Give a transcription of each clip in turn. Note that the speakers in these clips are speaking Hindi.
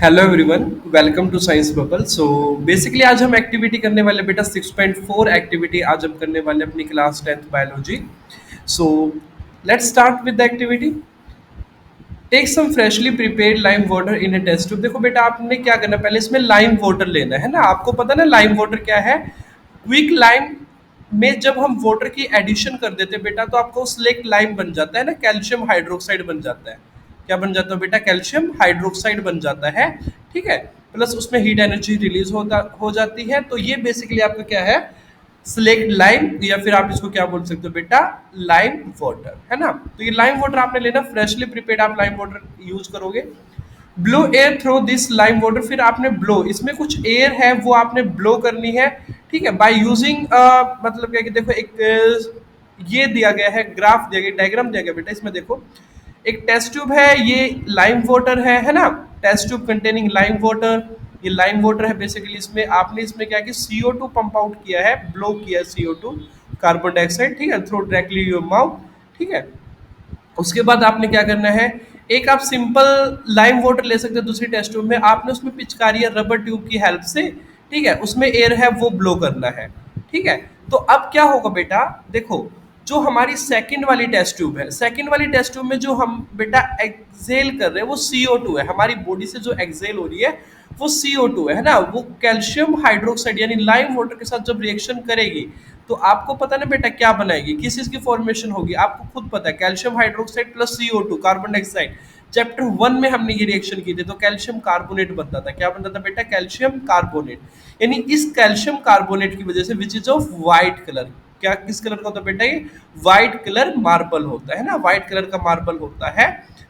Hello everyone, welcome to Science Bubble. So basically आज हम एक्टिविटी करने वाले बेटा 6.4 एक्टिविटी आज हम करने वाले अपनी class 10th biology. So let's start with the activity. Take some freshly prepared lime water in a test tube. देखो बेटा, आपने क्या करना, पहले इसमें लाइम वाटर लेना है ना। आपको पता ना लाइम वाटर क्या है। क्विक लाइम में जब हम वाटर की एडिशन कर देते हैं बेटा, तो आपको स्लेक्ट लाइम बन जाता है ना, कैल्शियम हाइड्रोक्साइड बन जाता है। क्या बन जाता है बेटा? कैल्शियम हाइड्रोक्साइड बन जाता है। ठीक है। प्लस उसमें हीट एनर्जी रिलीज होता हो जाती है। तो ये बेसिकली आपका क्या है, स्लेक्ट लाइम, या फिर आप इसको क्या बोल सकते हो बेटा, लाइम वाटर, है ना। तो ये लाइम वाटर आपने लेना, फ्रेशली प्रिपेयर्ड आप लाइम वाटर यूज करोगे। Blow air through this lime water, फिर आपने ब्लो, इसमें कुछ एयर है वो आपने ब्लो करनी है। ठीक है, बाय यूजिंग मतलब क्या कि देखो एक ये दिया गया है, ग्राफ दिया गया, डायग्राम दिया गया बेटा। इसमें देखो एक टेस्ट ट्यूब है, ये लाइम वाटर है ना। Test tube containing lime water, ये लाइम वाटर है बेसिकली। इसमें आपने इसमें क्या कि CO2 पंप आउट किया है, ब्लो किया है CO2, कार्बन डाइऑक्साइड, ठीक है, थ्रू डायरेक्टली योर माउथ। ठीक है। उसके बाद आपने क्या करना है, एक आप सिंपल लाइम वाटर ले सकते हो दूसरी टेस्ट ट्यूब में, आपने उसमें पिचकारी या रबर ट्यूब की हेल्प से, ठीक है, उसमें एयर है वो ब्लो करना है। ठीक है। तो अब क्या होगा बेटा, देखो जो हमारी सेकंड वाली टेस्ट ट्यूब है, सेकंड वाली टेस्ट ट्यूब में जो हम बेटा एक्सेल कर रहे हैं वो CO2 है। हमारी बॉडी से जो एक्सेल हो रही है वो CO2 है ना। वो कैल्शियम हाइड्रोक्साइड यानी लाइम वाटर के साथ जब रिएक्शन करेगी, तो आपको पता ना बेटा क्या बनाएगी, किस चीज की फॉर्मेशन होगी, आपको खुद पता है, calcium hydroxide plus CO2 carbon dioxide. Chapter 1 में हमने ये रिएक्शन की थी, तो कैल्शियम कार्बोनेट बनता था। क्या बनता था बेटा? Calcium carbonate. यानी इस कैल्शियम कार्बोनेट की वजह से, which is of white colour, क्या किस कलर का होता है बेटा? ये व्हाइट कलर मार्बल होता है ना, व्हाइट कलर का मार्बल होता है।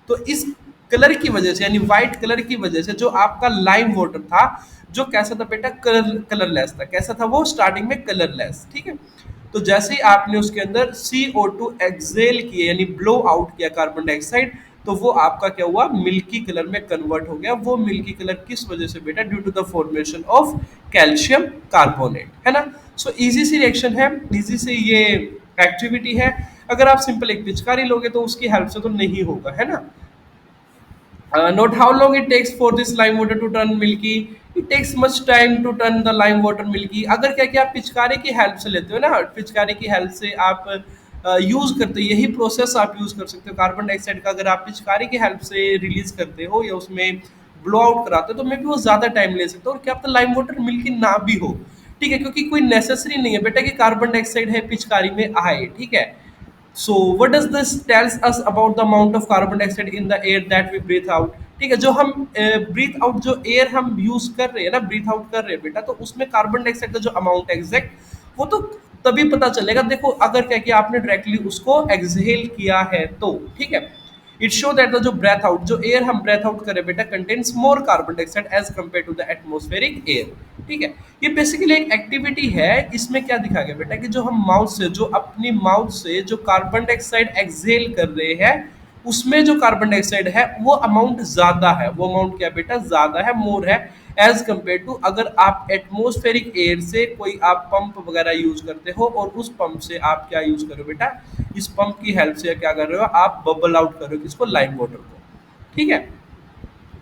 तो इस कलर की वजह से, यानी व्हाइट कलर की वजह से, जो आपका लाइम वाटर था, जो कैसा था बेटा, कलरलेस था। कैसा था वो? स्टार्टिंग में कलरलेस। ठीक है। तो जैसे ही आपने उसके अंदर CO2 एक्सेल किए, यानी ब्लो आउट किया कार्बन डाइऑक्साइड, तो वो आपका क्या हुआ, मिल्की कलर में कन्वर्ट हो गया। वो मिल्की कलर किस वजह से बेटा? Due to the formation of calcium carbonate, है ना। सो इजी सी रिएक्शन है, इजी से ये एक्टिविटी है। अगर आप सिंपल एक पिचकारी लोगे तो उसकी हेल्प से तो नहीं होगा, है ना। Note how long it takes for this lime water to turn milky. It takes much time to turn the lime water milky. अगर क्या कि आप पिचकारी की हेल्प से लेते हो ना, पिचकारी की हेल्प से आप यूज करते हो, यही प्रोसेस आप यूज कर सकते हो। कार्बन डाइऑक्साइड का अगर आप पिचकारी की हेल्प से रिलीज करते हो या उसमें ब्लो आउट कराते हो, तो मे भी वो ज्यादा टाइम ले सकते हो, और क्या पता लाइम वाटर मिल्की ना भी हो। ठीक है, क्योंकि कोई नेसेसरी नहीं है बेटा कि कार्बन डाइऑक्साइड है पिचकारी में आए। ठीक है। So what does this tells us about the amount of carbon dioxide in the air that we breathe out? ठीक है, जो हम ब्रीथ आउट, जो एयर हम यूज कर रहे हैं ना, ब्रीथ आउट कर रहे हैं बेटा, तो उसमें कार्बन डाइऑक्साइड का जो अमाउंट है एग्जैक्ट, वो तो तभी पता चलेगा। देखो अगर क्या किया आपने, डायरेक्टली उसको एक्सहेल किया है तो, ठीक है, इट शो दैट द जो ब्रेथ आउट, जो एयर हम ब्रेथ आउट करें बेटा, contains more carbon dioxide as compare to the atmospheric air. ठीक है। ये बेसिकली एक एक्टिविटी है। इसमें क्या दिखा गया बेटा कि जो हम माउथ से, जो अपनी माउथ से जो कार्बन डाइऑक्साइड एक्सेल कर रहे हैं, उसमें जो कार्बन डाइऑक्साइड है वो अमाउंट ज्यादा है। वो अमाउंट क्या बेटा? ज्यादा है, मोर है, एज कम्पेयर टू अगर आप एटमोस्फेरिक एयर से कोई आप पंप वगैरह यूज करते हो, और उस पंप से आप क्या यूज करो बेटा, इस पंप की हेल्प से क्या कर रहे हो आप, बबल आउट कर रहे हो किसको? लाइम वाटर को। ठीक है।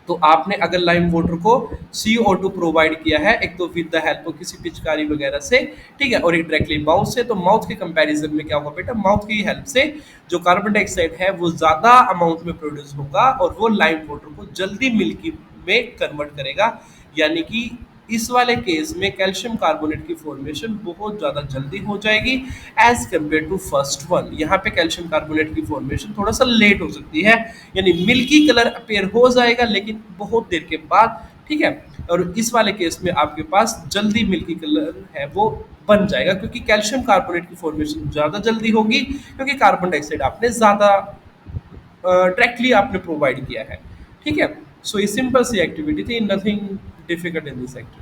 तो आपने अगर लाइम वाटर को CO2 प्रोवाइड किया है, एक तो विद द हेल्प ऑफ किसी पिचकारी वगैरह से, ठीक है, और एक डायरेक्टली माउथ से, तो माउथ के कंपैरिजन में क्या होगा बेटा, माउथ की हेल्प से जो कार्बन डाइऑक्साइड है वो ज्यादा अमाउंट में प्रोड्यूस होगा, और वो लाइम वाटर को जल्दी मिल्की में कन्वर्ट करेगा। यानी कि इस वाले केस में कैल्शियम कार्बोनेट की फॉर्मेशन बहुत ज़्यादा जल्दी हो जाएगी as compare to first one. यहाँ पे कैल्शियम कार्बोनेट की फॉर्मेशन थोड़ा सा लेट हो सकती है, यानी मिल्की कलर अपेयर हो जाएगा लेकिन बहुत देर के बाद। ठीक है। और इस वाले केस में आपके पास जल्दी मिल्की कलर है वो बन जाएगा, क्योंकि कैल्शियम कार्बोनेट की फॉर्मेशन ज़्यादा जल्दी होगी, क्योंकि कार्बन डाइऑक्साइड आपने ज़्यादा डायरेक्टली आपने प्रोवाइड किया है। ठीक है। सो ये सिंपल सी एक्टिविटी थी, nothing difficult in this activity.